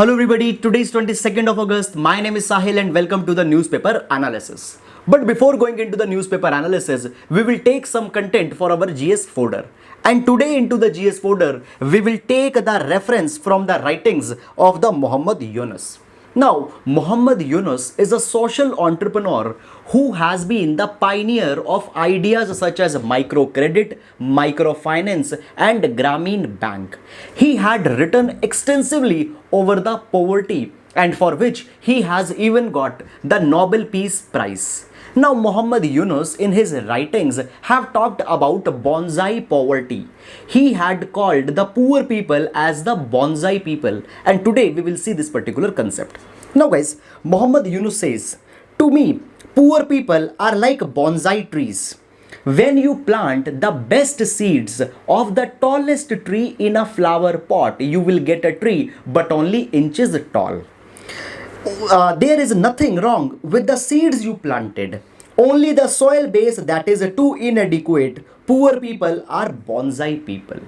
Hello everybody, today is 22nd of August. My name is Sahil and welcome to the newspaper analysis. But before going into the newspaper analysis, we will take some content for our GS folder. And today into the GS folder, we will take the reference from the writings of the Muhammad Yunus. Now, Muhammad Yunus is a social entrepreneur who has been the pioneer of ideas such as microcredit, microfinance, and Grameen Bank. He had written extensively over the poverty and for which he has even got the Nobel Peace Prize. Now, Muhammad Yunus in his writings have talked about bonsai poverty. He had called the poor people as the bonsai people, and today we will see this particular concept. Now guys, Muhammad Yunus says, to me, poor people are like bonsai trees. When you plant the best seeds of the tallest tree in a flower pot, you will get a tree but only inches tall. There is nothing wrong with the seeds you planted. Only the soil base that is too inadequate. Poor people are bonsai people.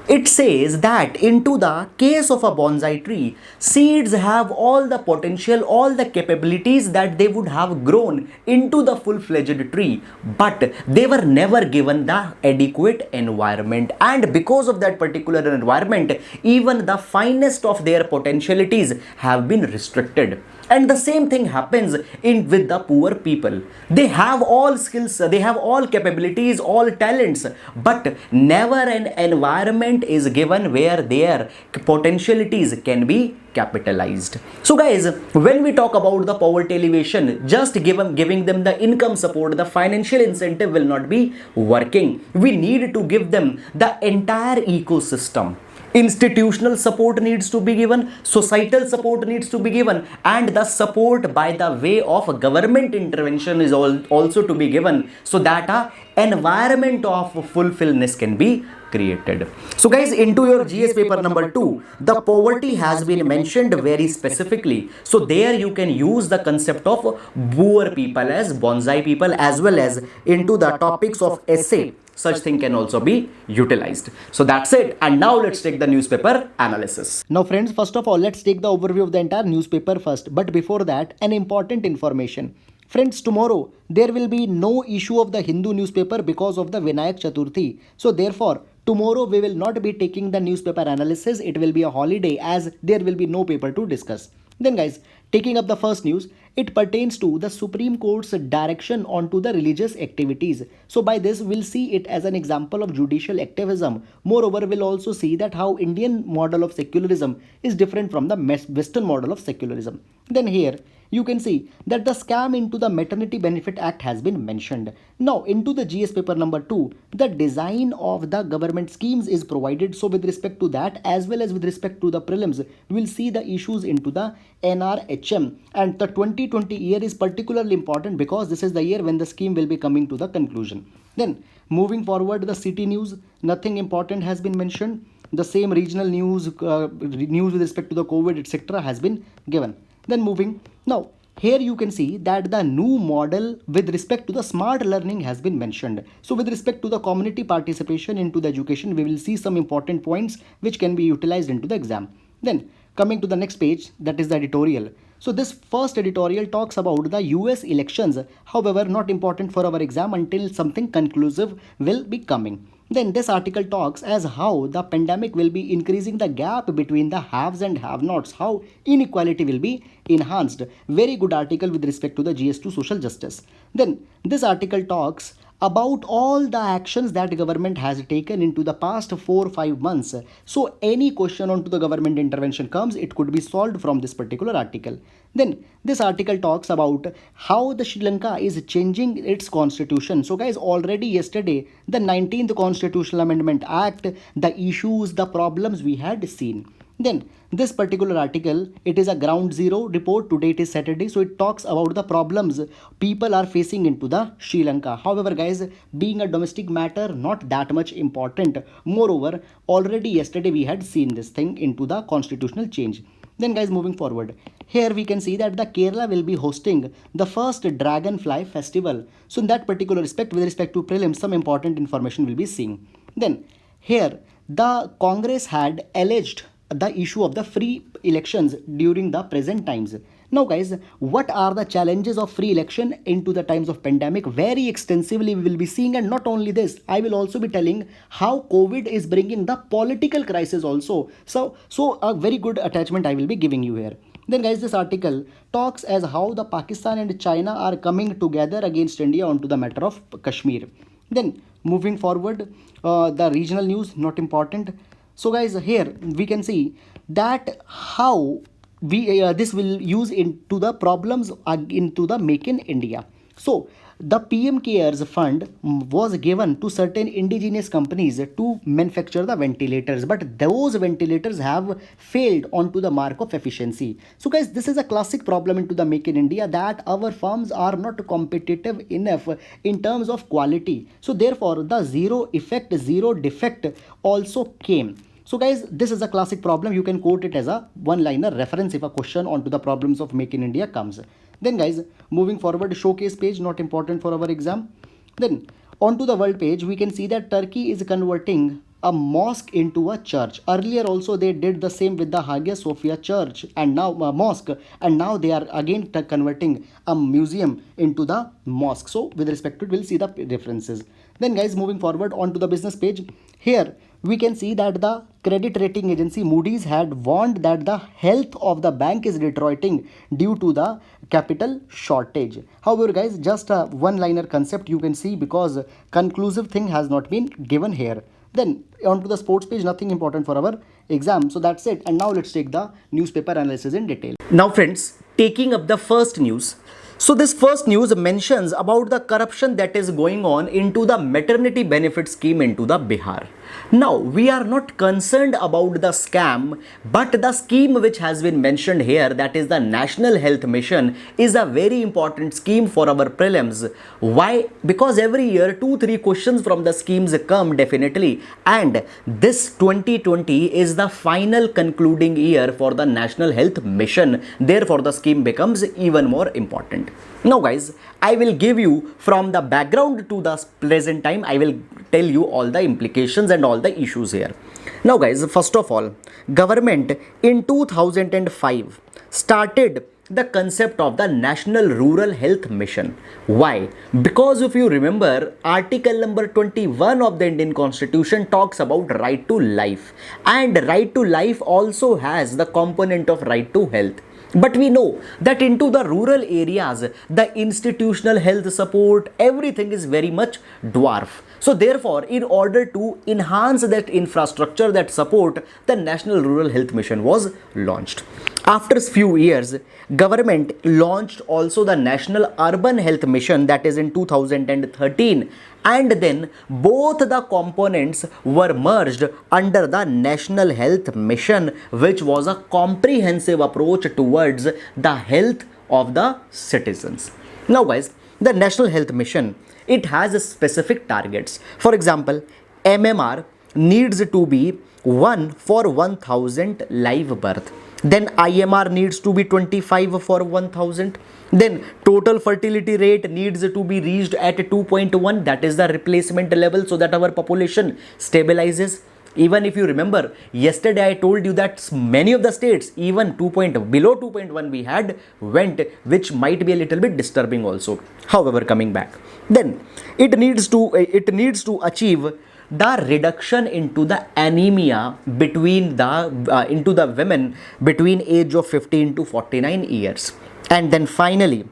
It says that into the case of a bonsai tree, seeds have all the potential, all the capabilities that they would have grown into the full-fledged tree, but they were never given the adequate environment, and because of that particular environment, even the finest of their potentialities have been restricted. And the same thing happens in with the poor people. They have all skills, they have all capabilities, all talents, but never an environment is given where their potentialities can be capitalized. So guys, when we talk about the poverty elevation, just giving them the income support, the financial incentive will not be working. We need to give them the entire ecosystem. Institutional support needs to be given, societal support needs to be given, and the support by the way of government intervention is also to be given, so that a environment of fulfillness can be created. So guys, into your GS paper number 2, the poverty has been mentioned very specifically. So there you can use the concept of poor people as bonsai people, as well as into the topics of essay. Such thing can also be utilized. So that's it. And now let's take the newspaper analysis. Now friends, first of all, let's take the overview of the entire newspaper first. But before that, an important information. Friends, tomorrow there will be no issue of the Hindu newspaper because of the Vinayak Chaturthi. So therefore, tomorrow we will not be taking the newspaper analysis. It will be a holiday as there will be no paper to discuss. Then guys, taking up the first news, it pertains to the Supreme Court's direction onto the religious activities. So by this, we'll see it as an example of judicial activism. Moreover, we'll also see that how Indian model of secularism is different from the Western model of secularism. Then here, you can see that the scam into the Maternity Benefit Act has been mentioned. Now, into the GS paper number 2, the design of the government schemes is provided. So with respect to that, as well as with respect to the prelims, we'll see the issues into the NRHM. And the 2020 year is particularly important because this is the year when the scheme will be coming to the conclusion. Then, moving forward, the city news, nothing important has been mentioned. The same regional news, news with respect to the COVID, etc. has been given. Then moving, now here you can see that the new model with respect to the smart learning has been mentioned. So with respect to the community participation into the education, we will see some important points which can be utilized into the exam. Then coming to the next page, that is the editorial. So this first editorial talks about the US elections, however not important for our exam until something conclusive will be coming. Then this article talks as how the pandemic will be increasing the gap between the haves and have-nots, how inequality will be enhanced. Very good article with respect to the GS2 social justice. Then this article talks about all the actions that government has taken into the past 4 or 5 months. So any question onto the government intervention comes, it could be solved from this particular article. Then this article talks about how the Sri Lanka is changing its constitution. So guys, already yesterday, the 19th Constitutional Amendment Act, the issues, the problems we had seen. Then this particular article, it is a ground zero report. Today it is Saturday, so it talks about the problems people are facing into the Sri Lanka. However guys, being a domestic matter, not that much important. Moreover, already yesterday we had seen this thing into the constitutional change. Then guys, moving forward, here we can see that the Kerala will be hosting the first Dragonfly Festival. So in that particular respect, with respect to prelims, some important information will be seen. Then here, the Congress had alleged the issue of the free elections during the present times. Now guys, what are the challenges of free election into the times of pandemic? Very extensively we will be seeing, and not only this, I will also be telling how COVID is bringing the political crisis also. So a very good attachment I will be giving you here. Then guys, this article talks as how the Pakistan and China are coming together against India onto the matter of Kashmir. Then moving forward, the regional news, not important. So guys, here we can see that how we this will use into the problems into the Make in India. So the PM Cares Fund was given to certain indigenous companies to manufacture the ventilators, but those ventilators have failed onto the mark of efficiency. So guys, this is a classic problem into the Make in India, that our firms are not competitive enough in terms of quality. So therefore the zero effect, zero defect also came. So guys, this is a classic problem. You can quote it as a one-liner reference if a question onto the problems of Make in India comes. Then guys, moving forward, showcase page, not important for our exam. Then onto the world page, we can see that Turkey is converting a mosque into a church. Earlier also they did the same with the Hagia Sophia church and now mosque, and now they are again converting a museum into the mosque. So with respect to it, we'll see the differences. Then guys, moving forward onto the business page, here we can see that the credit rating agency Moody's had warned that the health of the bank is deteriorating due to the capital shortage. However guys, just a one-liner concept you can see, because conclusive thing has not been given here. Then onto the sports page, nothing important for our exam. So that's it. And now let's take the newspaper analysis in detail. Now friends, taking up the first news. So this first news mentions about the corruption that is going on into the maternity benefit scheme into the Bihar. Now we are not concerned about the scam, but the scheme which has been mentioned here, that is the National Health Mission, is a very important scheme for our prelims. Why? Because every year 2-3 questions from the schemes come definitely, and this 2020 is the final concluding year for the National Health Mission. Therefore the scheme becomes even more important. Now guys, I will give you from the background to the present time, I will tell you all the implications and all the issues here. Now guys, first of all, government in 2005 started the concept of the National Rural Health Mission. Why? Because if you remember, article number 21 of the Indian Constitution talks about right to life, and right to life also has the component of right to health. But we know that into the rural areas, the institutional health support, everything is very much dwarf. So therefore, in order to enhance that infrastructure, that support, the National Rural Health Mission was launched. After a few years, government launched also the National Urban Health Mission, that is in 2013, and then both the components were merged under the National Health Mission, which was a comprehensive approach towards the health of the citizens. Now guys, the National Health Mission, it has specific targets. For example, MMR needs to be 1 for 1000 live birth. Then IMR needs to be 25 for 1000. Then total fertility rate needs to be reached at 2.1, that is the replacement level, so that our population stabilizes. Even if you remember, yesterday I told you that many of the states, even below 2.1 we had went, which might be a little bit disturbing also. However, coming back, then it needs to achieve the reduction into the anemia between the into the women between age of 15 to 49 years. And then finally,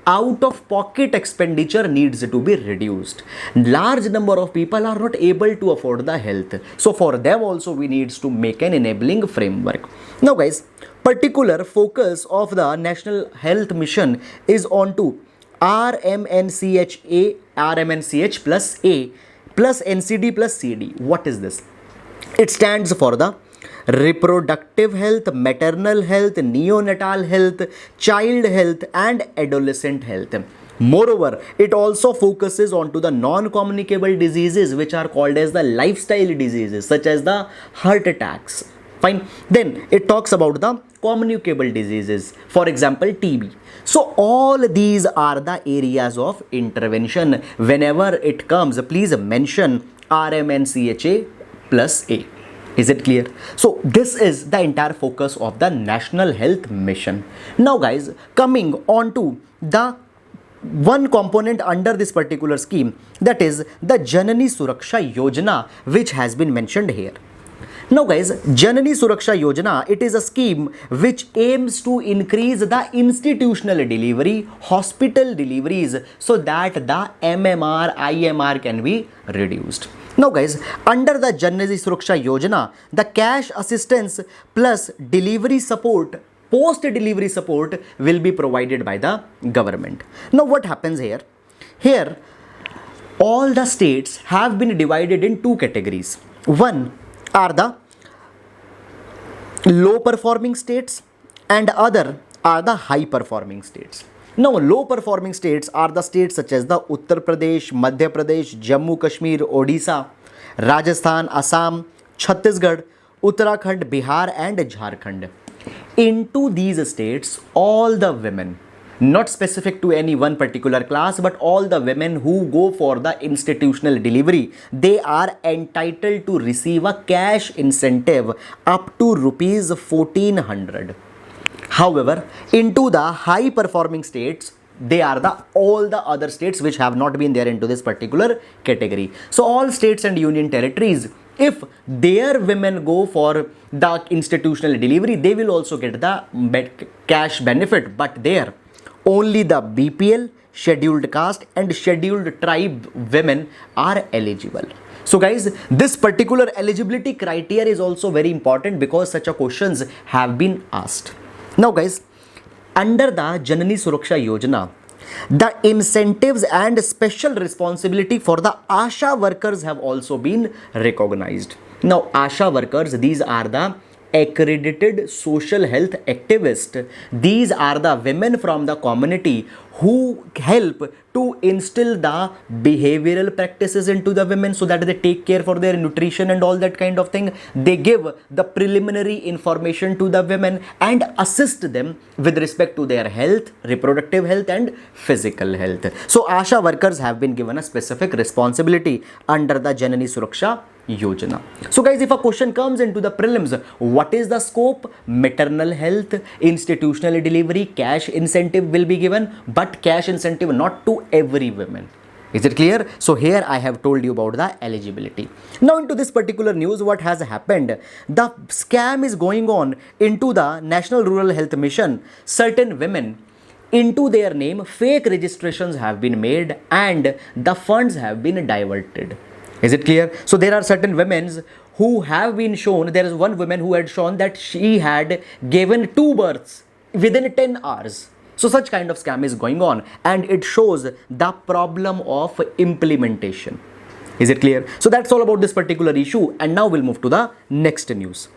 out of pocket expenditure needs to be reduced. Large number of people are not able to afford the health, so for them also we needs to make an enabling framework. Now guys, particular focus of the National Health Mission is on to RMNCHA, RMNCH plus A plus NCD plus CD. What is this? It stands for the reproductive health, maternal health, neonatal health, child health and adolescent health. Moreover, it also focuses on to the non-communicable diseases which are called as the lifestyle diseases, such as the heart attacks. Fine. Then it talks about the communicable diseases, for example TB. So all these are the areas of intervention. Whenever it comes, please mention RMNCHA plus A. Is it clear? So this is the entire focus of the National Health Mission. Now guys, coming on to the one component under this particular scheme, that is the Janani Suraksha Yojana, which has been mentioned here. Now guys, Janani Suraksha Yojana, it is a scheme which aims to increase the institutional delivery, hospital deliveries, so that the MMR, IMR can be reduced. Now guys, under the Janani Suraksha Yojana, the cash assistance plus delivery support, post-delivery support will be provided by the government. Now what happens here? Here, all the states have been divided in two categories. One are the low performing states and other are the high performing states. Now low performing states are the states such as the Uttar Pradesh, Madhya Pradesh, Jammu Kashmir, Odisha, Rajasthan, Assam, Chhattisgarh, Uttarakhand, Bihar and Jharkhand. Into these states, all the women, not specific to any one particular class, but all the women who go for the institutional delivery, they are entitled to receive a cash incentive up to rupees 1400. However, into the high performing states, they are the all the other states which have not been there into this particular category. So all states and union territories, if their women go for the institutional delivery, they will also get the cash benefit, but there only the BPL, scheduled caste and scheduled tribe women are eligible. So guys, this particular eligibility criteria is also very important because such a questions have been asked. Now guys, under the Janani Suraksha Yojana, the incentives and special responsibility for the ASHA workers have also been recognized. Now ASHA workers, these are the accredited social health activists. These are the women from the community who help to instill the behavioral practices into the women so that they take care for their nutrition and all that kind of thing. They give the preliminary information to the women and assist them with respect to their health, reproductive health and physical health. So ASHA workers have been given a specific responsibility under the Janani Suraksha Yojana. So guys, if a question comes into the prelims, what is the scope? Maternal health, institutional delivery, cash incentive will be given, but cash incentive not to every woman. Is it clear? So here I have told you about the eligibility. Now into this particular news, what has happened? The scam is going on into the National Rural Health Mission. Certain women, into their name, fake registrations have been made and the funds have been diverted. Is it clear? So there are certain women who have been shown, there is one woman who had shown that she had given 2 births within 10 hours. So such kind of scam is going on and it shows the problem of implementation. Is it clear? So that's all about this particular issue, and now we'll move to the next news.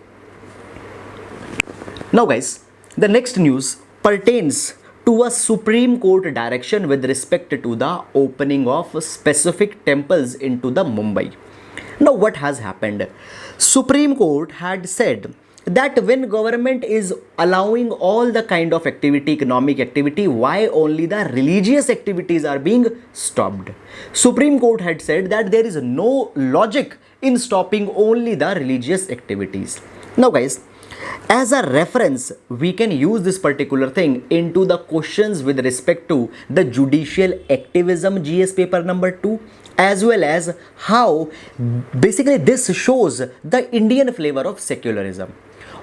Now guys, the next news pertains to a Supreme Court direction with respect to the opening of specific temples into the Mumbai. Now what has happened? Supreme Court had said that when government is allowing all the kind of activity, economic activity, why only the religious activities are being stopped? Supreme Court had said that there is no logic in stopping only the religious activities. Now guys, as a reference, we can use this particular thing into the questions with respect to the judicial activism GS paper number 2, as well as how basically this shows the Indian flavor of secularism.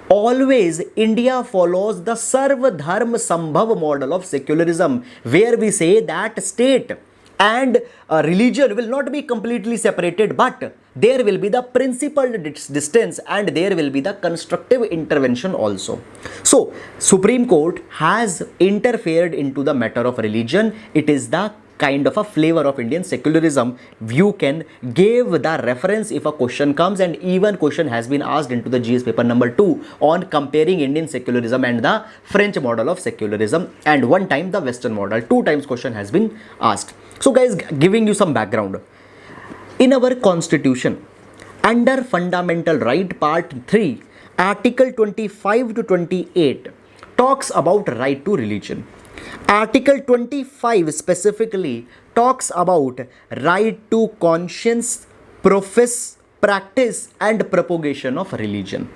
Always India follows the Sarva Dharma Sambhav model of secularism, where we say that state and religion will not be completely separated, but there will be the principled distance and there will be the constructive intervention also. So Supreme Court has interfered into the matter of religion. It is the kind of a flavor of Indian secularism. You can give the reference if a question comes, and even question has been asked into the GS paper number 2 on comparing Indian secularism and the French model of secularism, and one time the Western model. 2 times question has been asked. So guys, giving you some background. In our constitution, under fundamental right part 3, article 25 to 28 talks about right to religion. Article 25 specifically talks about right to conscience, profess practice and propagation of religion.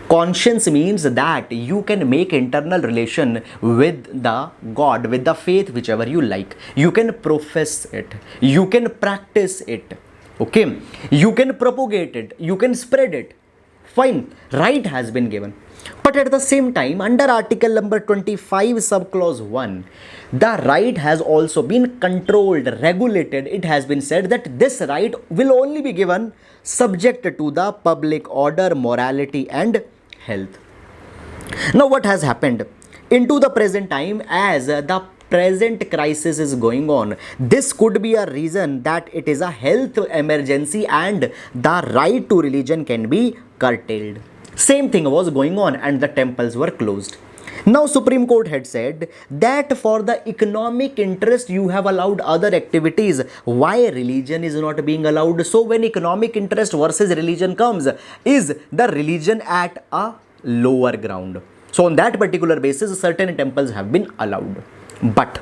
Conscience means that you can make internal relation with the God, with the faith, whichever you like. You can profess it, you can practice it, okay? You can propagate it, you can spread it. Fine, right has been given. But at the same time, under article number 25 subclause 1, the right has also been controlled, regulated. It has been said that this right will only be given subject to the public order, morality and health. Now what has happened into the present time, as the present crisis is going on, this could be a reason that it is a health emergency and the right to religion can be curtailed. Same thing was going on and the temples were closed. Now Supreme Court had said that for the economic interest you have allowed other activities, why religion is not being allowed? So when economic interest versus religion comes, is the religion at a lower ground? So on that particular basis, certain temples have been allowed. But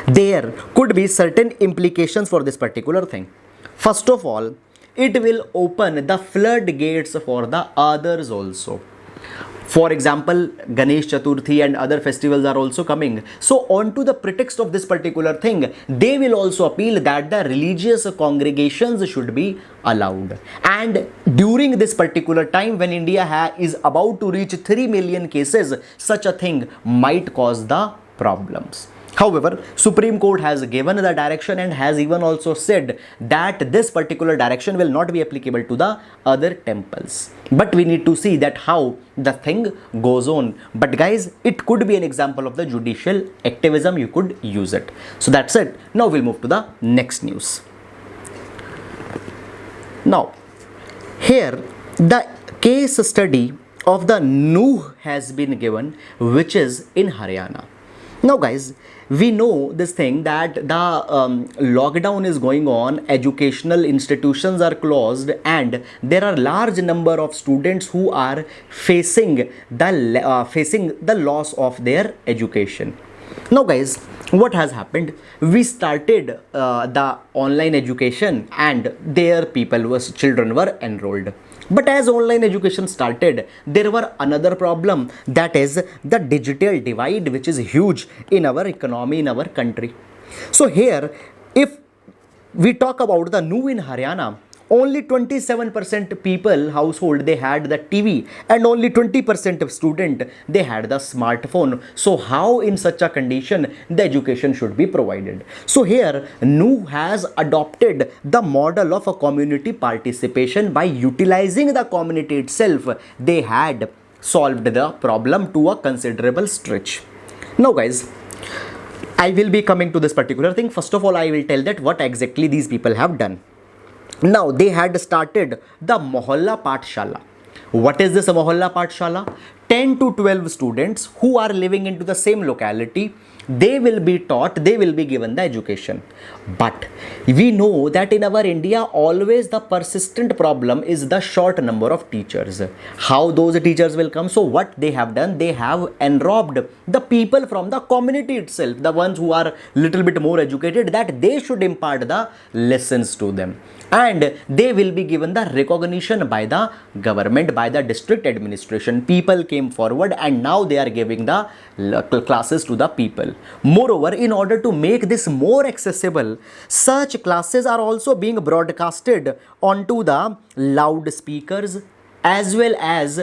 there could be certain implications for this particular thing. First of all, it will open the floodgates for the others also. For example, Ganesh Chaturthi and other festivals are also coming. So onto the pretext of this particular thing, they will also appeal that the religious congregations should be allowed. And during this particular time when India is about to reach 3 million cases, such a thing might cause the problems. However, Supreme Court has given the direction and has even also said that this particular direction will not be applicable to the other temples. But we need to see that how the thing goes on. But guys, it could be an example of the judicial activism, you could use it. So that's it. Now we'll move to the next news. Now, here the case study of the Nuh has been given, which is in Haryana. Now guys, we know this thing that the lockdown is going on, educational institutions are closed and there are large number of students who are facing the loss of their education. Now guys, what has happened? We started the online education and there children were enrolled. But as online education started, there were another problem, that is the digital divide, which is huge in our economy, in our country. So here, if we talk about the Nuh in Haryana, only 27% people household they had the TV and only 20% of student they had the smartphone. So how in such a condition the education should be provided? So here Nuh has adopted the model of a community participation. By utilizing the community itself, they had solved the problem to a considerable stretch. Now guys, I will be coming to this particular thing. First of all, I will tell that what exactly these people have done. Now they had started the Mohalla Pathshala. What is this Mohalla Pathshala? 10 to 12 students who are living into the same locality, they will be taught, they will be given the education. But we know that in our India, always the persistent problem is the short number of teachers. How those teachers will come? So what they have done, they have enrobed the people from the community itself, the ones who are little bit more educated, that they should impart the lessons to them. And they will be given the recognition by the government, by the district administration. People came forward and now they are giving the classes to the people. Moreover, in order to make this more accessible, such classes are also being broadcasted onto the loudspeakers as well as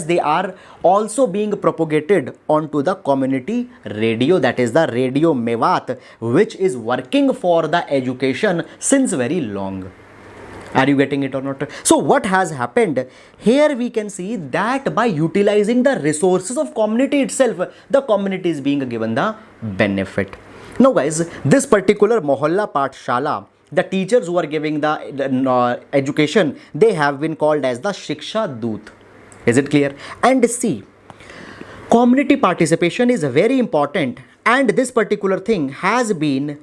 they are also being propagated onto the community radio, that is the Radio Mewat, which is working for the education since very long. Are you getting it or not? So what has happened? Here we can see that by utilizing the resources of community itself, the community is being given the benefit. Now guys, this particular Mohalla Pathshala, the teachers who are giving the education, they have been called as the Shiksha Doot. Is it clear? And see, community participation is very important, and this particular thing has been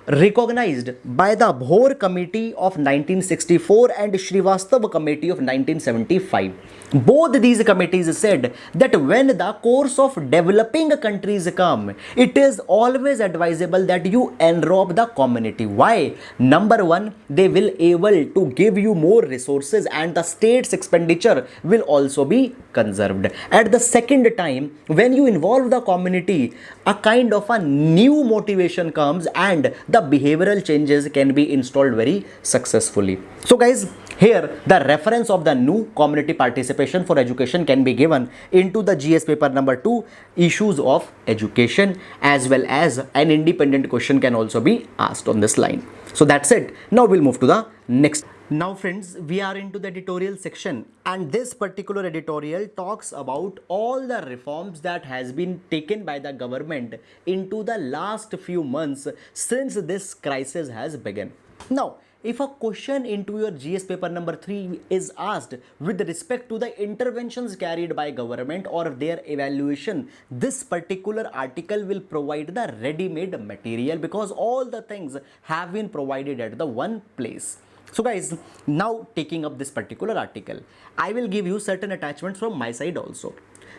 recognized by the Bhor Committee of 1964 and Srivastava Committee of 1975. Both these committees said that when the course of developing countries come, it is always advisable that you enrobe the community. Why? Number one, they will able to give you more resources and the state's expenditure will also be conserved. At the second time, when you involve the community, a kind of a new motivation comes and the behavioral changes can be installed very successfully. So guys, here the reference of the new community participation for education can be given into the GS paper number 2, issues of education, as well as an independent question can also be asked on this line. So that's it. Now we'll move to the next. Now friends, we are into the editorial section, and this particular editorial talks about all the reforms that has been taken by the government into the last few months since this crisis has begun. Now, if a question into your GS paper number 3 is asked with respect to the interventions carried by government or their evaluation, this particular article will provide the ready-made material because all the things have been provided at the one place. So guys, now taking up this particular article, I will give you certain attachments from my side also.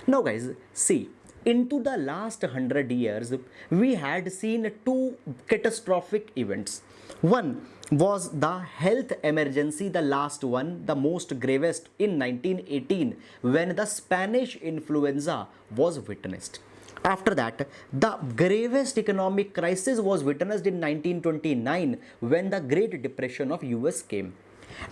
Now guys, see, into the last 100 years, we had seen two catastrophic events. One was the health emergency, the last one, the most gravest in 1918 when the Spanish influenza was witnessed. After that, the gravest economic crisis was witnessed in 1929 when the Great Depression of US came.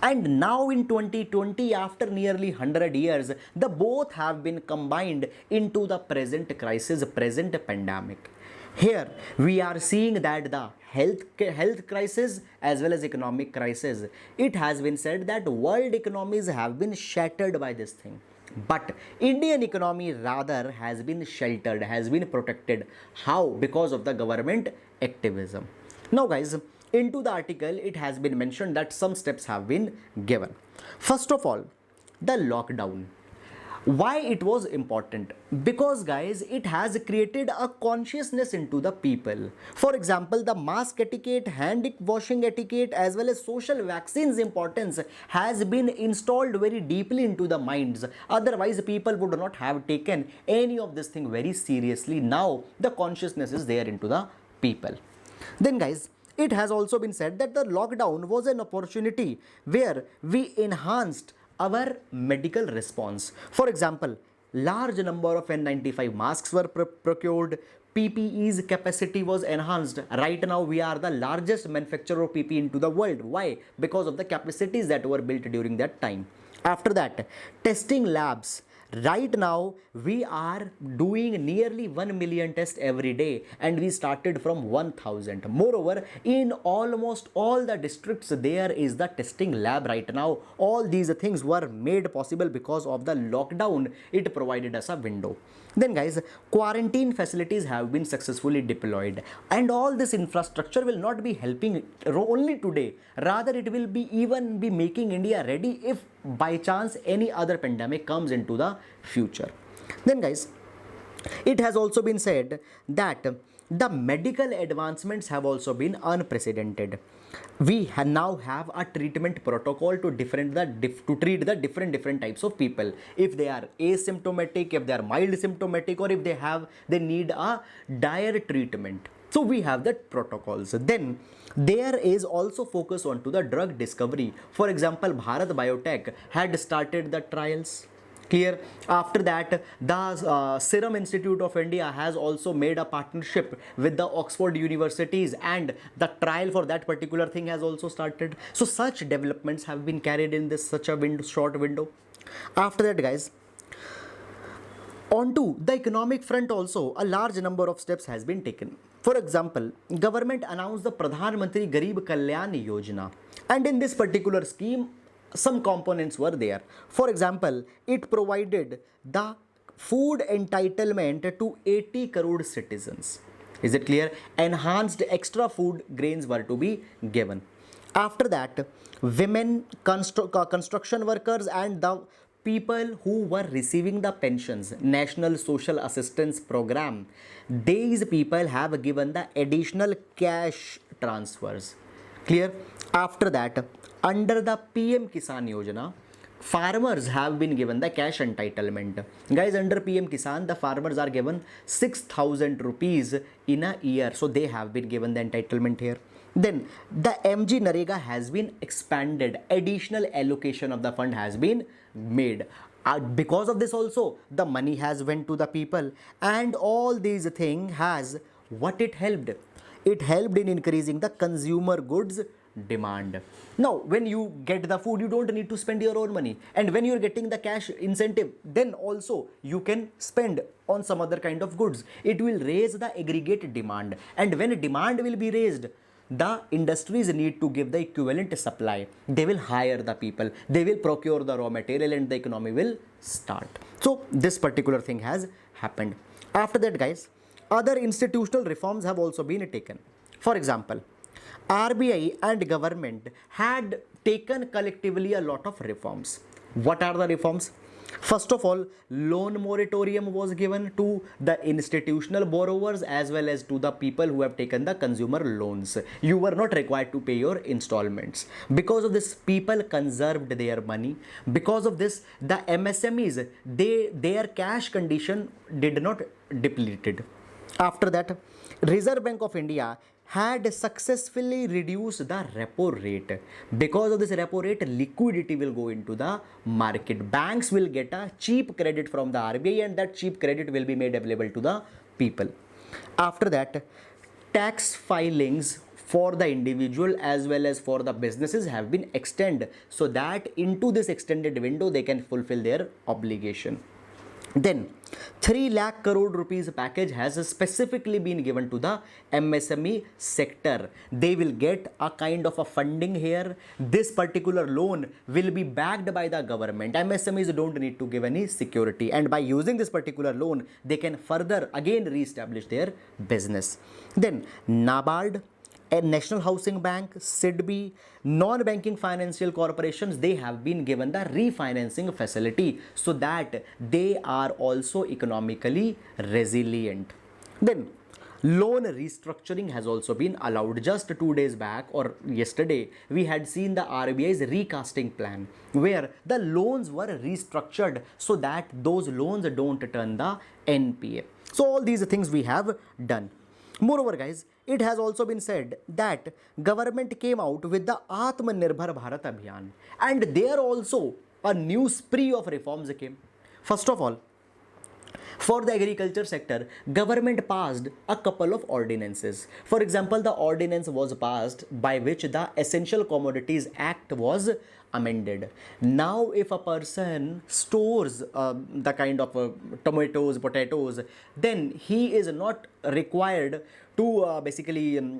And now in 2020, after nearly 100 years, the both have been combined into the present crisis, present pandemic. Here we are seeing that the health crisis as well as economic crisis, it has been said that world economies have been shattered by this thing. But Indian economy rather has been sheltered, has been protected. How? Because of the government activism. Now guys, into the article it has been mentioned that some steps have been given. First of all, the lockdown. Why it was important? Because guys, it has created a consciousness into the people. For example, the mask etiquette, hand washing etiquette, as well as social vaccines importance has been installed very deeply into the minds. Otherwise, people would not have taken any of this thing very seriously. Now the consciousness is there into the people. Then guys, it has also been said that the lockdown was an opportunity where we enhanced our medical response. For example, large number of N95 masks were procured, PPE's capacity was enhanced. Right now we are the largest manufacturer of PPE into the world. Why? Because of the capacities that were built during that time. After that, testing labs. Right now we are doing nearly 1 million tests every day, and we started from 1000. Moreover, in almost all the districts there is the testing lab right now. All these things were made possible because of the lockdown. It provided us a window. Then guys, quarantine facilities have been successfully deployed, and all this infrastructure will not be helping only today, rather it will be even be making India ready if by chance any other pandemic comes into the future. Then guys, it has also been said that the medical advancements have also been unprecedented. We now have a treatment protocol to treat the different types of people. If they are asymptomatic, if they are mild symptomatic, or if they need a dire treatment. So we have that protocols. Then there is also focus onto the drug discovery. For example, Bharat Biotech had started the trials. Clear. After that, the Serum Institute of India has also made a partnership with the Oxford universities, and the trial for that particular thing has also started. So such developments have been carried in this such a short window. After that, guys, onto the economic front also, a large number of steps has been taken. For example, government announced the Pradhan Mantri Garib Kalyan Yojana, and in this particular scheme, some components were there. For example, it provided the food entitlement to 80 crore citizens. Is it clear? Enhanced extra food grains were to be given. After that, women, construction workers, and the people who were receiving the pensions, National Social Assistance Program, these people have given the additional cash transfers. Clear? After that, under the PM Kisan Yojana, farmers have been given the cash entitlement. Guys, under PM Kisan, the farmers are given 6,000 rupees in a year. So they have been given the entitlement here. Then the MG Narega has been expanded. Additional allocation of the fund has been made. Because of this also, the money has went to the people, and all these thing has what it helped. It helped in increasing the consumer goods demand. Now, when you get the food, you don't need to spend your own money, and when you're getting the cash incentive, then also you can spend on some other kind of goods. It will raise the aggregate demand, and when demand will be raised, the industries need to give the equivalent supply. They will hire the people, they will procure the raw material, and the economy will start. So this particular thing has happened. After that, guys, other institutional reforms have also been taken. For example, RBI and government had taken collectively a lot of reforms. What are the reforms? First of all, loan moratorium was given to the institutional borrowers as well as to the people who have taken the consumer loans. You were not required to pay your installments. Because of this, people conserved their money. Because of this, the MSMEs, their cash condition did not depleted. After that, Reserve Bank of India had successfully reduced the repo rate. Because of this repo rate, liquidity will go into the market. Banks will get a cheap credit from the RBI, and that cheap credit will be made available to the people. After that, tax filings for the individual as well as for the businesses have been extended, so that into this extended window they can fulfill their obligation. Then 3 lakh crore rupees package has specifically been given to the MSME sector. They will get a kind of a funding here. This particular loan will be backed by the government. MSMEs don't need to give any security, and by using this particular loan, they can further again re-establish their business. Then NABARD, a National Housing Bank, SIDBI, non-banking financial corporations, they have been given the refinancing facility so that they are also economically resilient. Then loan restructuring has also been allowed. Just 2 days back or yesterday, we had seen the RBI's recasting plan where the loans were restructured so that those loans don't turn the NPA. So all these things we have done. Moreover, guys, it has also been said that government came out with the Atmanirbhar Bharat Abhiyan, and there also a new spree of reforms came. First of all, for the agriculture sector, government passed a couple of ordinances. For example, the ordinance was passed by which the Essential Commodities Act was amended. Now, if a person stores the kind of tomatoes, potatoes, then he is not required to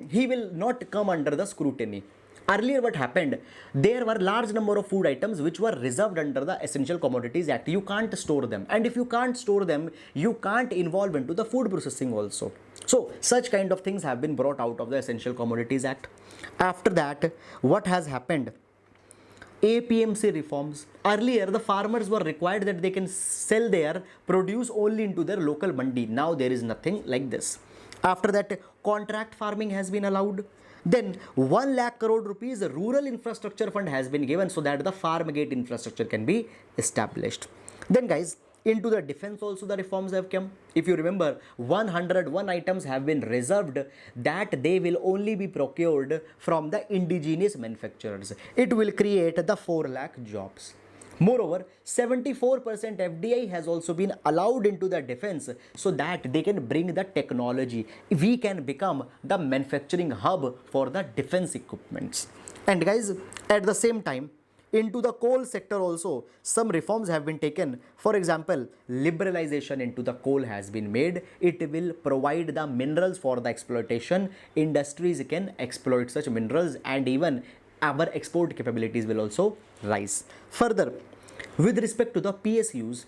he will not come under the scrutiny. Earlier what happened, there were large number of food items which were reserved under the Essential Commodities Act. You can't store them, and if you can't store them, you can't involve into the food processing also. So such kind of things have been brought out of the Essential Commodities Act. After that, what has happened? APMC reforms. Earlier the farmers were required that they can sell their produce only into their local mandi. Now there is nothing like this. After that, contract farming has been allowed. Then 1 lakh crore rupees rural infrastructure fund has been given so that the farm gate infrastructure can be established. Then guys, into the defense also the reforms have come. If you remember, 101 items have been reserved that they will only be procured from the indigenous manufacturers. It will create the 4 lakh jobs. Moreover, 74% FDI has also been allowed into the defense so that they can bring the technology. We can become the manufacturing hub for the defense equipments. And guys, at the same time, into the coal sector also, some reforms have been taken. For example, liberalization into the coal has been made. It will provide the minerals for the exploitation. Industries can exploit such minerals, and even our export capabilities will also rise. Further, with respect to the PSUs,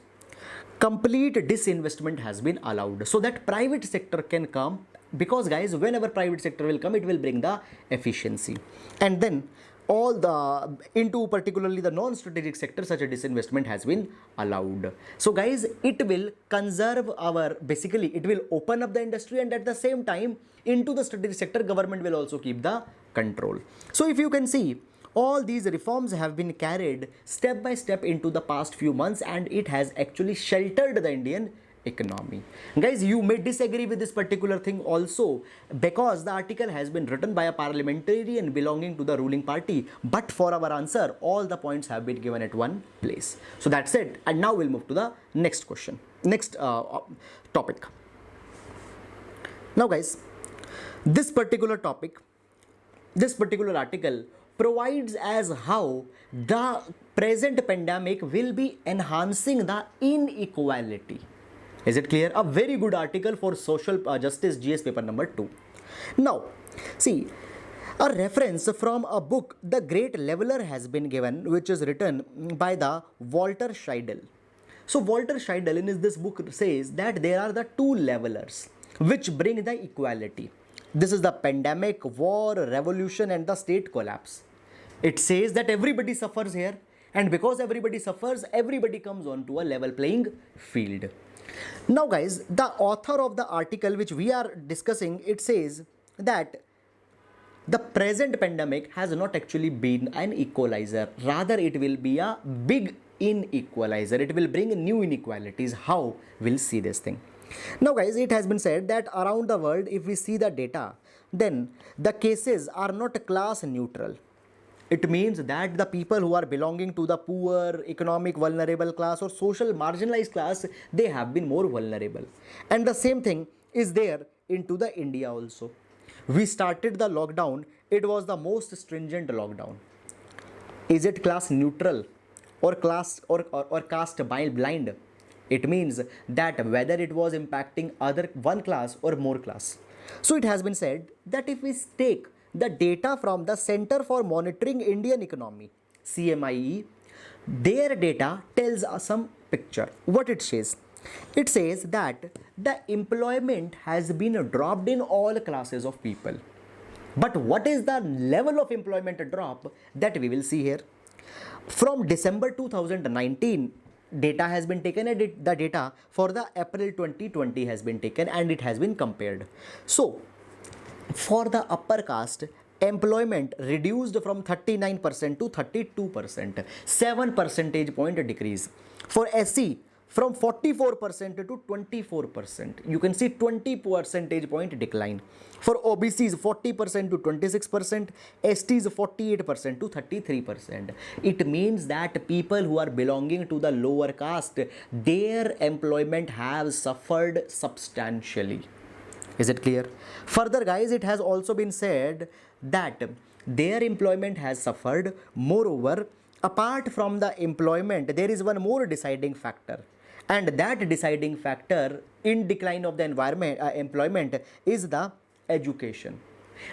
complete disinvestment has been allowed so that private sector can come, because guys, whenever private sector will come, it will bring the efficiency. And then all the into particularly the non-strategic sector, such a disinvestment has been allowed. So guys, it will conserve our, basically it will open up the industry, and at the same time into the strategic sector government will also keep the control. So if you can see, all these reforms have been carried step by step into the past few months, and it has actually sheltered the Indian economy. Guys, you may disagree with this particular thing also, because the article has been written by a parliamentarian belonging to the ruling party, but for our answer all the points have been given at one place. So that's it, and now we'll move to the next question, next topic. Now guys, this particular topic, this particular article provides as how the present pandemic will be enhancing the inequality. Is it clear? A very good article for social justice GS paper number 2. Now, see, a reference from a book, The Great Leveler, has been given, which is written by the Walter Scheidel. So Walter Scheidel in this book says that there are the two levelers which bring the equality. This is the pandemic, war, revolution, and the state collapse. It says that everybody suffers here, and because everybody suffers, everybody comes on to a level playing field. Now guys, the author of the article which we are discussing, it says that the present pandemic has not actually been an equalizer, rather it will be a big inequalizer. It will bring new inequalities. How? We'll see this thing. Now guys, it has been said that around the world, if we see the data, then the cases are not class neutral. It means that the people who are belonging to the poor, economic vulnerable class or social marginalized class, they have been more vulnerable. And the same thing is there into the India also. We started the lockdown, it was the most stringent lockdown. Is it class neutral or class or caste blind? It means that whether it was impacting other one class or more class. So it has been said that if we take the data from the Center for Monitoring Indian Economy, CMIE, their data tells us some picture. What it says? It says that the employment has been dropped in all classes of people. But what is the level of employment drop? That we will see here. From December 2019, data has been taken, and the data for the April 2020 has been taken, and it has been compared. So for the upper caste, employment reduced from 39% to 32%, 7 percentage point decrease. For SC, from 44% to 24%. You can see 20 percentage point decline. For OBCs, 40% to 26%, STs 48% to 33%. It means that people who are belonging to the lower caste, their employment has suffered substantially. Is it clear? Further guys, it has also been said that their employment has suffered. Moreover, apart from the employment, there is one more deciding factor. And that deciding factor in decline of the employment is the education.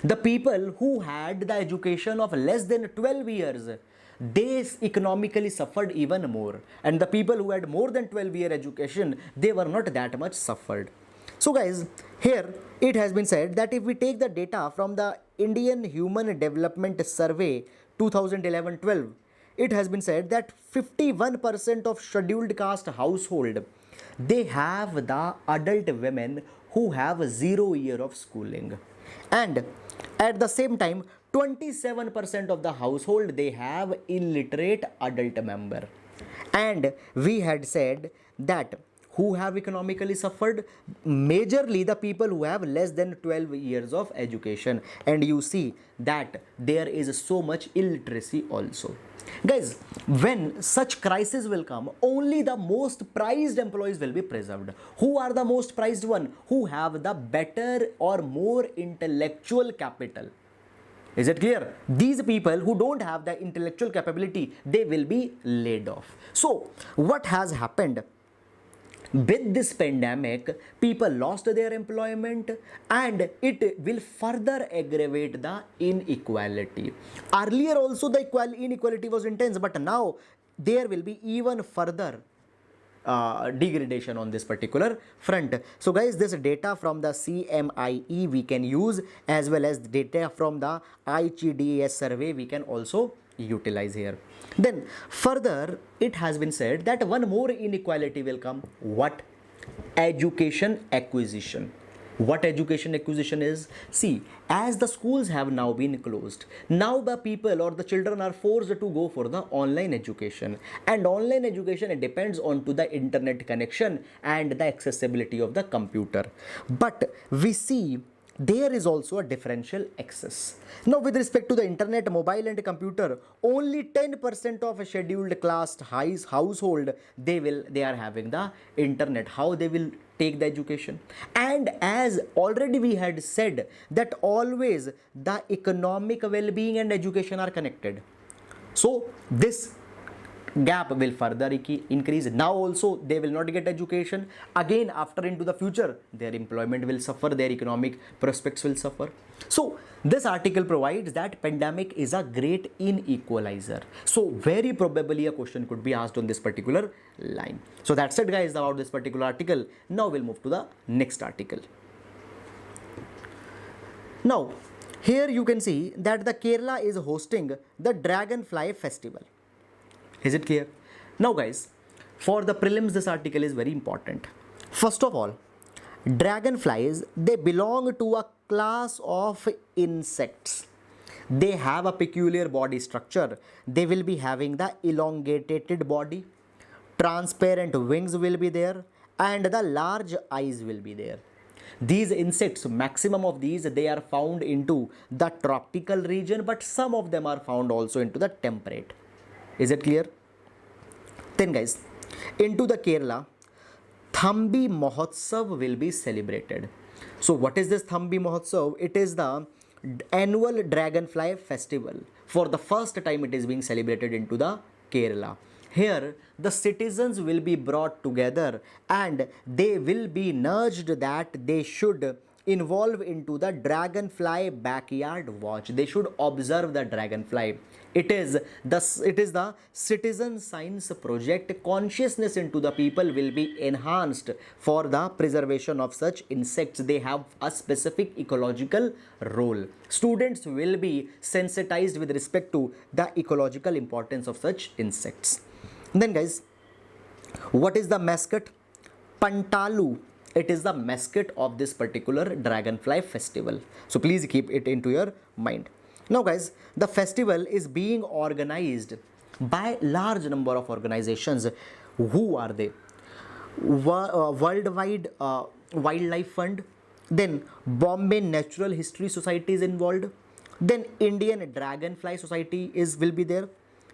The people who had the education of less than 12 years, they economically suffered even more. And the people who had more than 12-year education, they were not that much suffered. So guys, here it has been said that if we take the data from the Indian Human Development Survey 2011-12, it has been said that 51% of scheduled caste household, they have the adult women who have 0 year of schooling. And at the same time, 27% of the household, they have illiterate adult member. And we had said that who have economically suffered? Majorly the people who have less than 12 years of education. And you see that there is so much illiteracy also. Guys, when such crisis will come, only the most prized employees will be preserved. Who are the most prized one? Who have the better or more intellectual capital. Is it clear? These people who don't have the intellectual capability, they will be laid off. So what has happened? With this pandemic, people lost their employment, and it will further aggravate the inequality. Earlier also the inequality was intense, but now there will be even further degradation on this particular front. So guys, this data from the CMIE we can use, as well as data from the IGDAS survey we can also utilize here. Then further, it has been said that one more inequality will come. What? Education acquisition. What education acquisition is? See, as the schools have now been closed, now the people or the children are forced to go for the online education, and online education depends on to the internet connection and the accessibility of the computer. But we see there is also a differential access. Now with respect to the internet, mobile and computer, only 10% of a scheduled class household they are having the internet. How they will take the education? And as already we had said that always the economic well-being and education are connected. So this gap will further increase. Now also they will not get education. Again, after into the future, their employment will suffer, their economic prospects will suffer. So this article provides that pandemic is a great inequalizer. So very probably a question could be asked on this particular line. So that's it guys about this particular article. Now we'll move to the next article. Now here you can see that the Kerala is hosting the Dragonfly Festival. Is it clear? Now guys, for the prelims this article is very important. First of all, dragonflies, they belong to a class of insects. They have a peculiar body structure. They will be having the elongated body, transparent wings will be there, and the large eyes will be there. These insects, maximum of these, they are found into the tropical region, but some of them are found also into the temperate. Is it clear? Then guys, into the Kerala, Thambi Mahotsav will be celebrated. So what is this Thambi Mahotsav? It is the annual dragonfly festival. For the first time it is being celebrated into the Kerala. Here the citizens will be brought together and they will be nudged that they should involve into the dragonfly backyard watch. They should observe the dragonfly. It is the citizen science project. Consciousness into the people will be enhanced for the preservation of such insects. They have a specific ecological role. Students will be sensitized with respect to the ecological importance of such insects. Then guys, what is the mascot? Pantalu. It is the mascot of this particular dragonfly festival. So please keep it into your mind. Now guys, the festival is being organized by large number of organizations. Who are they? Worldwide Wildlife Fund, then Bombay Natural History Society is involved, then Indian Dragonfly Society will be there,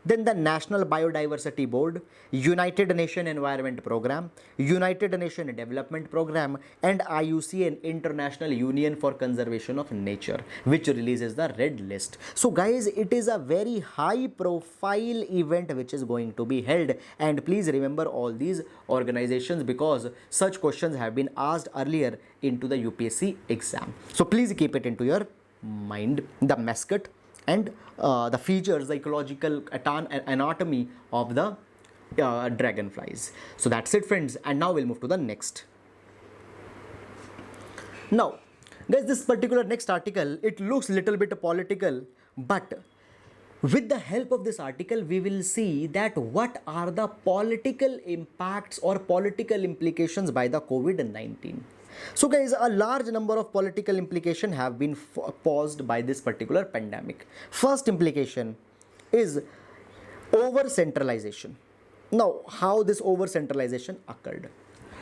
then the National Biodiversity Board, United Nations Environment Program, United Nations Development Program, and IUCN, International Union for Conservation of Nature, which releases the red list. So guys, it is a very high profile event which is going to be held, and please remember all these organizations because such questions have been asked earlier into the UPSC exam. So please keep it into your mind, the mascot and the features, the ecological anatomy of the dragonflies. So that's it friends, and now we'll move to the next. Now guys, this particular next article, it looks little bit political, but with the help of this article we will see that what are the political impacts or political implications by the COVID-19. So guys, a large number of political implications have been paused by this particular pandemic. First implication is over centralization. Now how this over centralization occurred?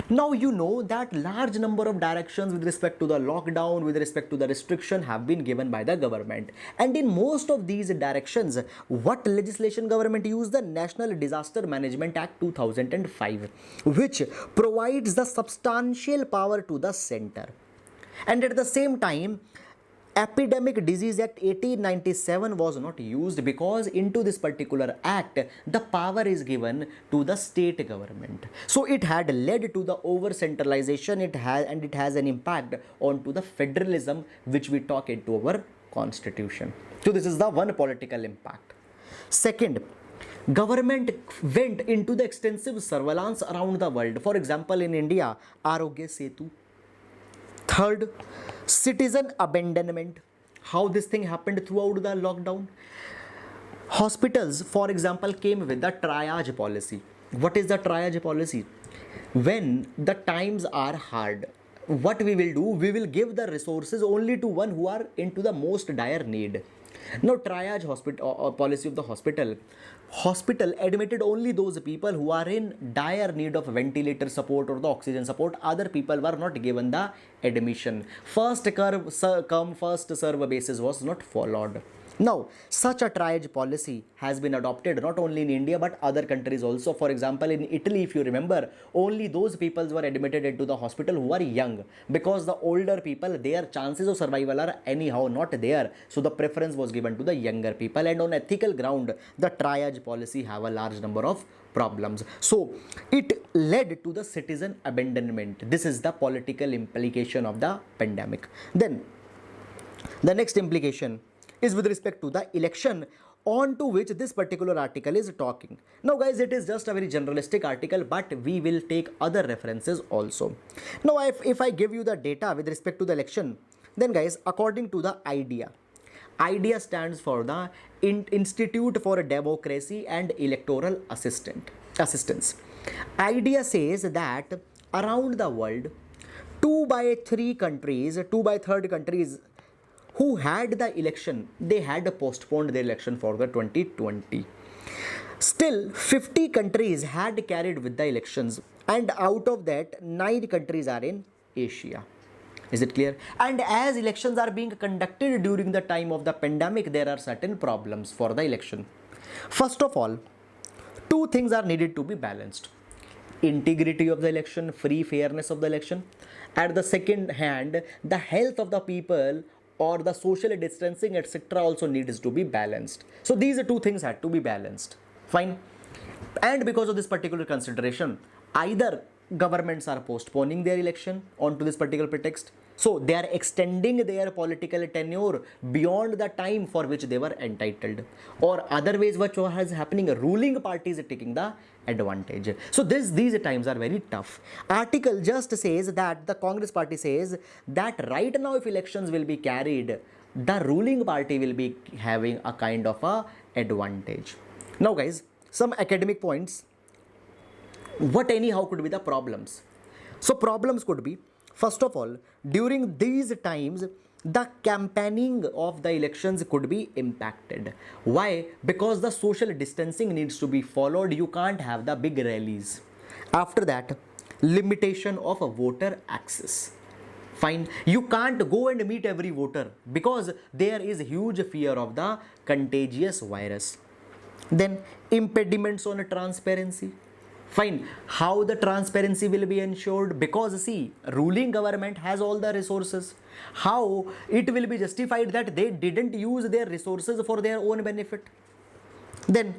Now you know that large number of directions with respect to the lockdown, with respect to the restriction have been given by the government, and in most of these directions, what legislation government used? The National Disaster Management Act 2005, which provides the substantial power to the center. And at the same time, Epidemic Disease Act 1897 was not used because into this particular act the power is given to the state government. So it had led to the over centralization. It has an impact onto the federalism which we talk into our constitution. So this is the one political impact. Second, Government went into the extensive surveillance around the world. For example, in India, Arogya Setu. Third, citizen abandonment. How this thing happened throughout the lockdown. Hospitals, for example, came with the triage policy. What is the triage policy? When the times are hard, what we will do, we will give the resources only to one who are into the most dire need. Now, triage hospital policy of the hospital admitted only those people who are in dire need of ventilator support or the oxygen support. Other people were not given the admission. First come first serve basis was not followed. Now, such a triage policy has been adopted not only in India but other countries also. For example, in Italy, if you remember, only those people were admitted into the hospital who are young, because the older people, their chances of survival are anyhow not there. So the preference was given to the younger people, and on ethical ground, the triage policy have a large number of problems. So it led to the citizen abandonment. This is the political implication of the pandemic. Then the next implication is with respect to the election on to which this particular article is talking. Now guys, it is just a very generalistic article, but we will take other references also. Now if I give you the data with respect to the election, then guys, according to the IDEA stands for the Institute for Democracy and Electoral Assistance. IDEA says that around the world, 2 by 3 countries who had the election, they had postponed the election for the 2020. Still, 50 countries had carried with the elections, and out of that, 9 countries are in Asia. Is it clear? And as elections are being conducted during the time of the pandemic, there are certain problems for the election. First of all, 2 things are needed to be balanced: integrity of the election, free fairness of the election. At the second hand, the health of the people or the social distancing, etc., also needs to be balanced. So these 2 things had to be balanced. Fine. And because of this particular consideration, either governments are postponing their election onto this particular pretext, so they are extending their political tenure beyond the time for which they were entitled, or otherwise what was happening, ruling parties are taking the advantage. So these times are very tough. Article just says that the Congress party says that right now, if elections will be carried, the ruling party will be having a kind of a advantage. Now guys, some academic points. What anyhow could be the problems? So problems could be, first of all, during these times, the campaigning of the elections could be impacted. Why? Because the social distancing needs to be followed. You can't have the big rallies. After that, limitation of a voter access. Fine. You can't go and meet every voter because there is huge fear of the contagious virus. Then impediments on transparency. Fine. How the transparency will be ensured? Because see, ruling government has all the resources. How it will be justified that they didn't use their resources for their own benefit? Then,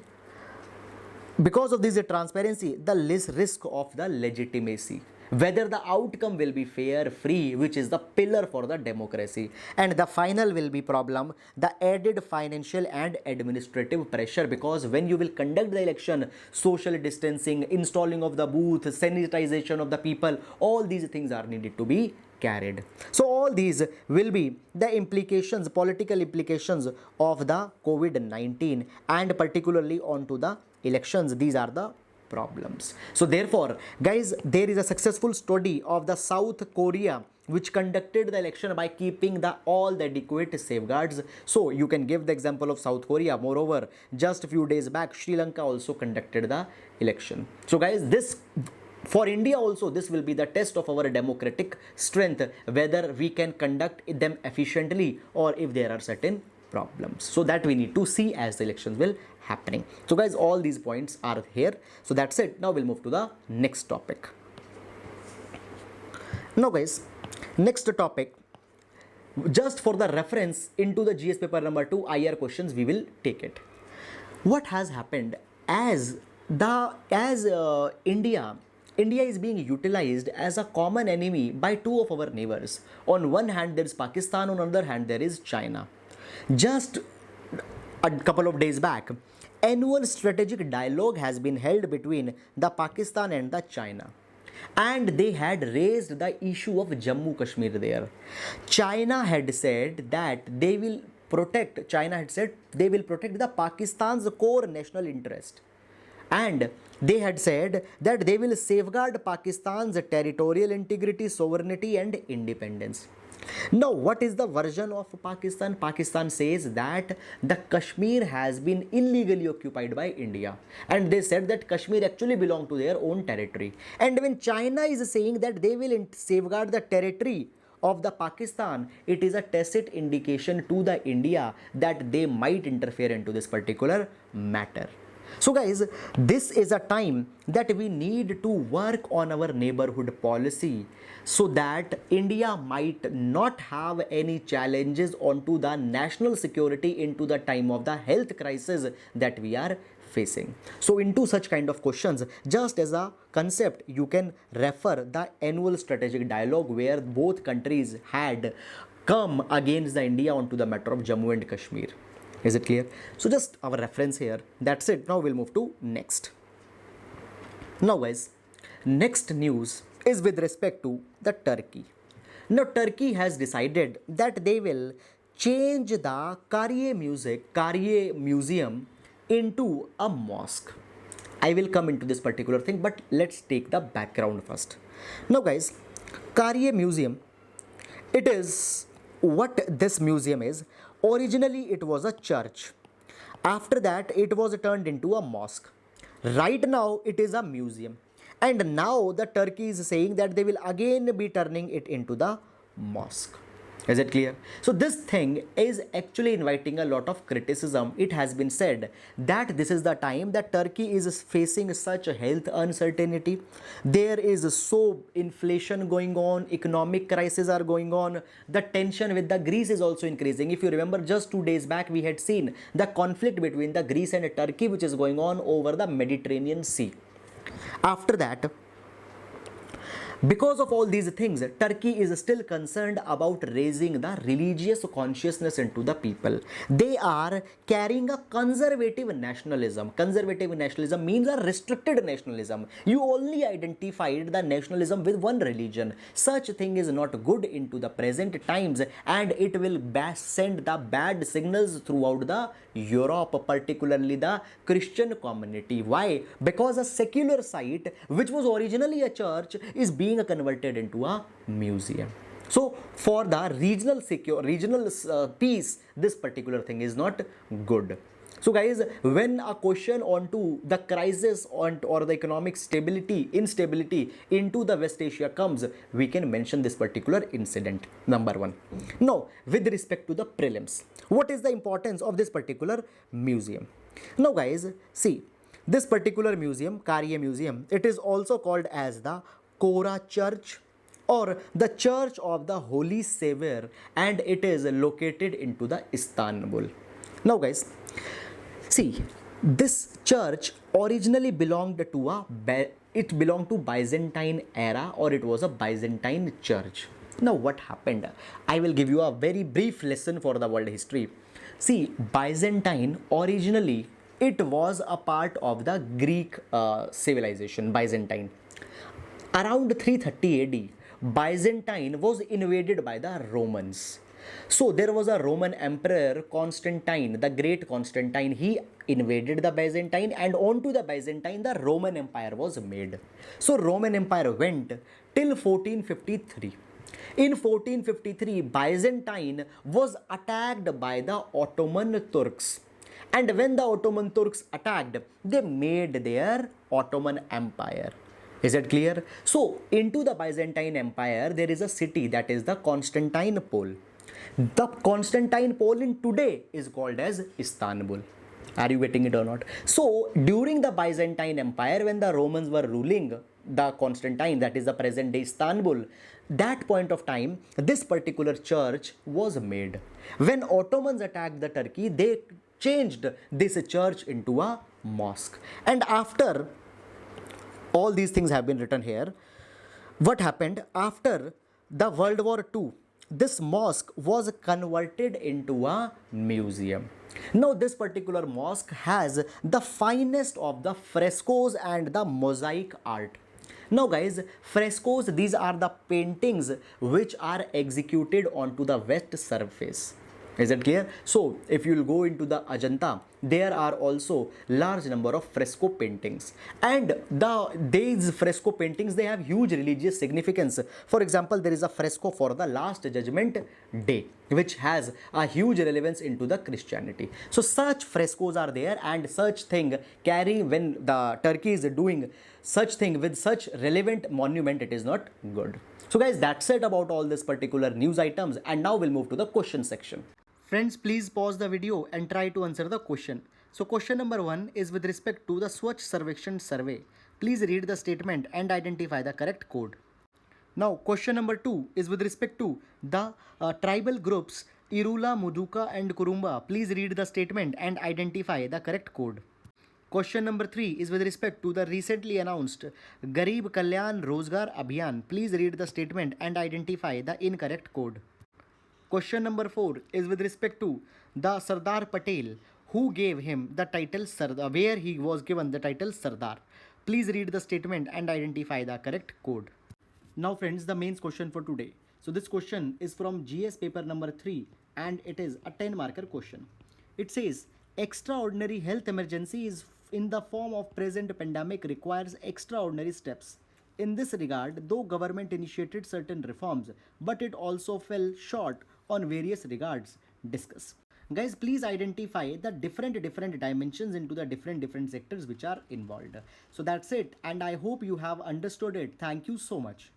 because of this transparency, the less risk of the legitimacy, whether the outcome will be fair, free, which is the pillar for the democracy. And the final will be problem, the added financial and administrative pressure, because when you will conduct the election, social distancing, installing of the booth, sanitization of the people, all these things are needed to be carried. So all these will be the implications, political implications of the COVID-19, and particularly onto the elections. These are the problems. So therefore, guys, there is a successful study of the South Korea which conducted the election by keeping all the adequate safeguards. So you can give the example of South Korea. Moreover, just a few days back, Sri Lanka also conducted the election. So guys, this for India also, this will be the test of our democratic strength, whether we can conduct them efficiently or if there are certain problems. So that we need to see as the elections will happening. So guys, all these points are here. So that's it. Now we'll move to the next topic. Now guys, next topic, just for the reference into the GS paper number 2 IR questions, we will take it. What has happened as India is being utilized as a common enemy by 2 of our neighbors. On one hand, there is Pakistan. On the other hand, there is China. Just a couple of days back, annual strategic dialogue has been held between the Pakistan and the China. And they had raised the issue of Jammu Kashmir there. China had said they will protect the Pakistan's core national interest. And they had said that they will safeguard Pakistan's territorial integrity, sovereignty, and independence. Now, what is the version of Pakistan? Pakistan says that the Kashmir has been illegally occupied by India, and they said that Kashmir actually belonged to their own territory. And when China is saying that they will safeguard the territory of the Pakistan, it is a tacit indication to the India that they might interfere into this particular matter. So guys, this is a time that we need to work on our neighborhood policy so that India might not have any challenges onto the national security into the time of the health crisis that we are facing. So into such kind of questions, just as a concept, you can refer the annual strategic dialogue where both countries had come against the India onto the matter of Jammu and Kashmir. Is it clear? So just our reference here. That's it. Now we'll move to next. Now guys, next news is with respect to the Turkey. Now Turkey has decided that they will change the Karye Museum into a mosque. I will come into this particular thing, but let's take the background first. Now guys, Karye Museum, it is what this museum is. Originally it was a church. After that it was turned into a mosque. Right now it is a museum. And now the Turkey is saying that they will again be turning it into the mosque. Is it clear? So this thing is actually inviting a lot of criticism. It has been said that this is the time that Turkey is facing such a health uncertainty. There is so inflation going on, economic crises are going on. The tension with the Greece is also increasing. If you remember, just 2 days back we had seen the conflict between the Greece and Turkey which is going on over the Mediterranean Sea. After that, because of all these things, Turkey is still concerned about raising the religious consciousness into the people. They are carrying a conservative nationalism. Conservative nationalism means a restricted nationalism. You only identified the nationalism with one religion. Such thing is not good into the present times, and it will send the bad signals throughout the Europe, particularly the Christian community. Why? Because a secular site, which was originally a church, is being converted into a museum. So for the regional peace, this particular thing is not good. So guys, when a question onto the crisis or the economic instability into the West Asia comes, we can mention this particular incident, number one. Now, with respect to the prelims, what is the importance of this particular museum? Now guys, see, this particular museum, Karye Museum, it is also called as the Kora Church or the Church of the Holy Savior, and it is located into the Istanbul. Now guys, see, this church originally belonged to Byzantine era, or it was a Byzantine church. Now what happened? I will give you a very brief lesson for the world history. See, Byzantine originally it was a part of the Greek civilization, Byzantine. Around 330 AD, Byzantine was invaded by the Romans. So there was a Roman emperor, Constantine, the great Constantine. He invaded the Byzantine, and onto the Byzantine the Roman Empire was made. So Roman Empire went till 1453. In 1453, Byzantine was attacked by the Ottoman Turks. And when the Ottoman Turks attacked, they made their Ottoman Empire. Is it clear? So, into the Byzantine Empire, there is a city that is the Constantinople. The Constantinople in today is called as Istanbul. Are you getting it or not? So, during the Byzantine Empire, when the Romans were ruling the Constantine, that is the present day Istanbul, that point of time, this particular church was made. When Ottomans attacked the Turkey, they changed this church into a mosque. And after all these things have been written here, what happened after the World War II? this mosque was converted into a museum. Now, this particular mosque has the finest of the frescoes and the mosaic art. Now, guys, frescoes, these are the paintings which are executed onto the wet surface. Is it clear? So, if you will go into the Ajanta, there are also large number of fresco paintings, and these fresco paintings, they have huge religious significance. For example, there is a fresco for the Last Judgment Day, which has a huge relevance into the Christianity. So, such frescoes are there, and such thing carry, when the Turkey is doing such thing with such relevant monument, it is not good. So, guys, that's it about all this particular news items, and now we'll move to the question section. Friends, please pause the video and try to answer the question. So question number 1 is with respect to the Swachh Sarvekshan survey. Please read the statement and identify the correct code. Now question number 2 is with respect to the tribal groups Irula, Muduka and Kurumba. Please read the statement and identify the correct code. Question number 3 is with respect to the recently announced Garib Kalyan Rozgar Abhiyan. Please read the statement and identify the incorrect code. Question number 4 is with respect to the Sardar Patel, who gave him the title Sardar, where he was given the title Sardar. Please read the statement and identify the correct code. Now friends, the main question for today. So this question is from GS paper number 3 and it is a 10 marker question. It says extraordinary health emergency is in the form of present pandemic requires extraordinary steps. In this regard, though government initiated certain reforms, but it also fell short on various regards. Discuss. Guys, please identify the different dimensions into the different sectors which are involved. So that's it, and I hope you have understood it. Thank you so much.